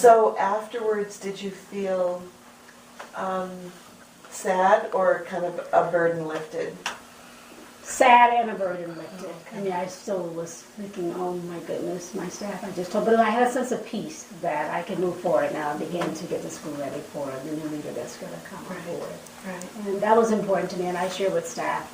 So afterwards, did you feel sad or kind of a burden lifted? Sad and a burden lifted. I mean, I still was thinking, oh my goodness, my staff, I just told, but I had a sense of peace that I could move forward now and begin to get the school ready for the new leader that's going to come on board. Right. And that was important to me, and I shared with staff,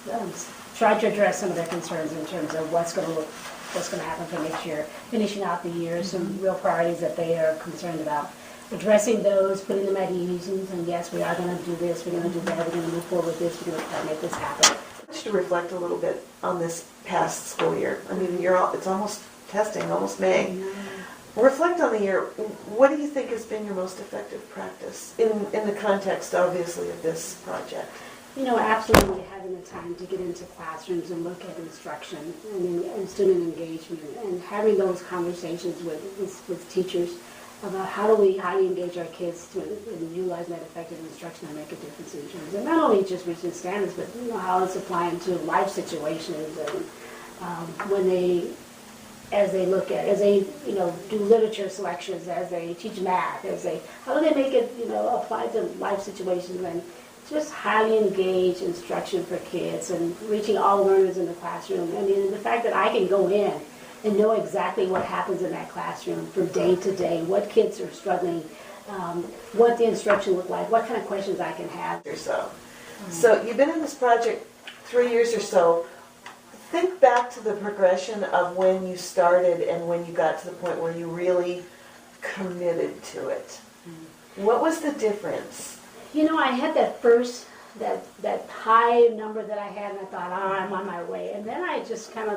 tried to address some of their concerns in terms of what's going to happen for next year, finishing out the year, some real priorities that they are concerned about. Addressing those, putting them at ease, and yes, we are going to do this, we're going to do that, we're going to move forward with this, we're going to try to make this happen. To reflect a little bit on this past school year. I mean, it's almost testing, almost May. Reflect on the year. What do you think has been your most effective practice in the context, obviously, of this project? You know, absolutely having the time to get into classrooms and look at instruction and student engagement and having those conversations with teachers about how do we engage our kids to utilize that effective instruction and make a difference in terms of not only just reaching standards, but how it's applying to life situations and as they do literature selections, as they teach math, how do they make it apply to life situations and just highly engaged instruction for kids and reaching all learners in the classroom. I mean, the fact that I can go in and know exactly what happens in that classroom from day to day, what kids are struggling, what the instruction look like, what kind of questions I can have. So you've been in this project 3 years or so. Think back to the progression of when you started and when you got to the point where you really committed to it. What was the difference? You know, I had that first that high number that I had, and I thought, I'm on my way. And then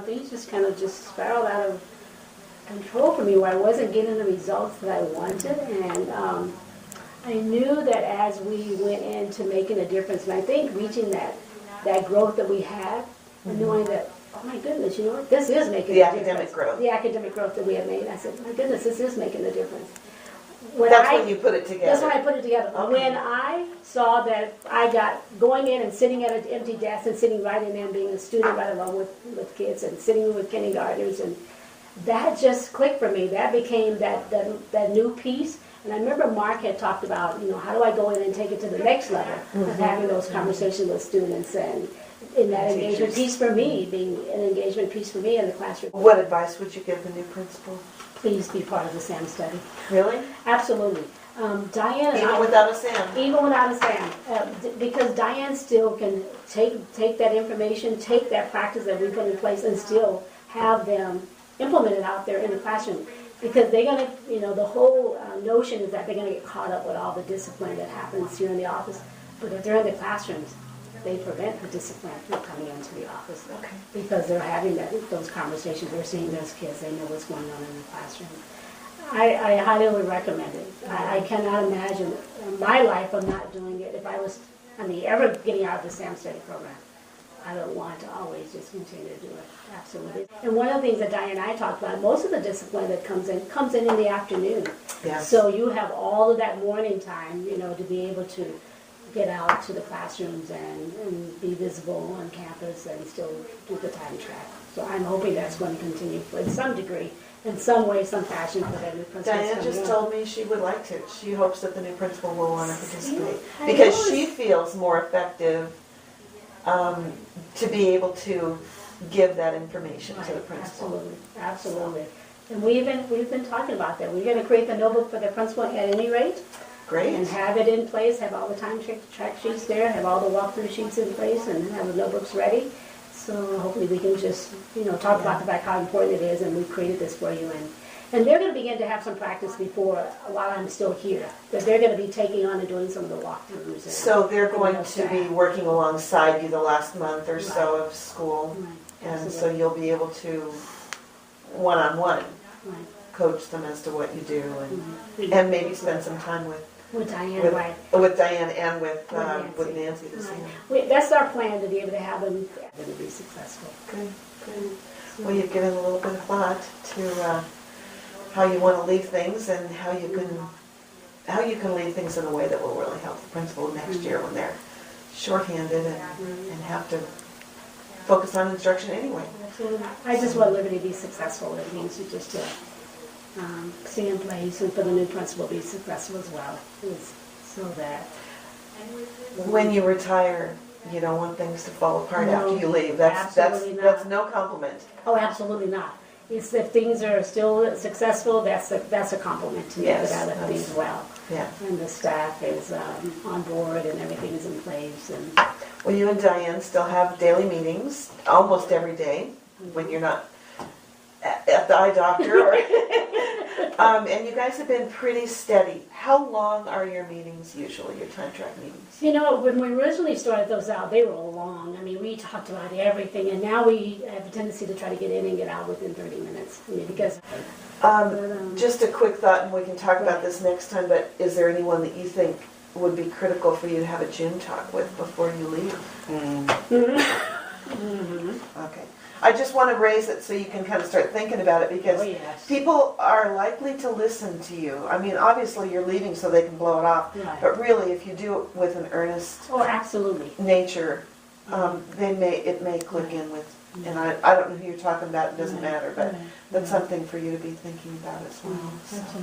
things just spiraled out of control for me, where I wasn't getting the results that I wanted. And I knew that as we went into making a difference, and I think reaching that growth that we had, and knowing that, oh my goodness, this is making a difference. The academic growth that we had made. I said, my goodness, this is making a difference. When you put it together. That's when I put it together. Okay. When I saw that I got going in and sitting at an empty desk and sitting right in there and being a student right along with kids and sitting with kindergartners, and that just clicked for me. That became that new piece. And I remember Mark had talked about, how do I go in and take it to the next level of having those conversations with students and in that engagement piece for me, being an engagement piece for me in the classroom. What advice would you give the new principal? Please be part of the SAM study. Really? Absolutely. Diane and Even without a SAM? Even without a SAM. Because Diane still can take that information, take that practice that we put in place and still have them implemented out there in the classroom. Because they're going to, the whole notion is that they're going to get caught up with all the discipline that happens here in the office. But if they're in the classrooms, they prevent the discipline from coming into the office. Okay. Because they're having those conversations. They're seeing those kids. They know what's going on in the classroom. I highly recommend it. I cannot imagine my life of not doing it if I was, ever getting out of the SAM study program. I don't want to always just continue to do it. Absolutely. And one of the things that Diane and I talked about, most of the discipline that comes in the afternoon. Yes. So you have all of that morning time, to be able to get out to the classrooms and be visible on campus and still do the time track. So I'm hoping that's going to continue in some degree, in some way, some fashion for that new principal. Diane just told me she would like to. She hopes that the new principal will want to participate because she feels more effective to be able to give that information to the principal. Absolutely. And we've been talking about that. We're going to create the notebook for the principal at any rate. Great. And have it in place, have all the time track sheets there, have all the walkthrough sheets in place, and have the notebooks ready. So hopefully we can just, talk about the fact how important it is, and we've created this for you. And they're going to begin to have some practice while I'm still here. That they're going to be taking on and doing some of the walkthroughs. So they're going to be working alongside you the last month or so of school. Right. And so you'll be able to, one-on-one, coach them as to what you do and maybe spend some time with Diane, with Diane and with Nancy. That's our plan, to be able to have them to be successful. Good. Well, you've given a little bit of thought to how you want to leave things and how you can leave things in a way that will really help the principal next year when they're shorthanded and have to focus on instruction anyway. Absolutely. I just want Liberty to be successful. It means just to stay in place and for the new principal to be successful as well. So that. When you retire, you don't want things to fall apart No, after you leave. That's absolutely that's not. no compliment. Oh, absolutely not. It's if things are still successful, that's a compliment to me Yes, that I left that's- things well. Yeah. And the staff is on board and everything is in place. And Well, you and Diane still have daily meetings almost every day when you're not at the eye doctor. Or and you guys have been pretty steady. How long are your meetings usually, your time track meetings? you know, when we originally started those out, they were long. I mean, we talked about everything, and now we have a tendency to try to get in and get out within 30 minutes. I mean, because Just a quick thought, and we can talk about this next time, but is there anyone that you think would be critical for you to have a June talk with before you leave? Okay. I just want to raise it so you can kind of start thinking about it, because Oh, yes. people are likely to listen to you. I mean, obviously you're leaving so they can blow it off, Right. but really if you do it with an earnest Oh, absolutely. nature, it may click in with, and I don't know who you're talking about, it doesn't matter, but that's something for you to be thinking about as well. so.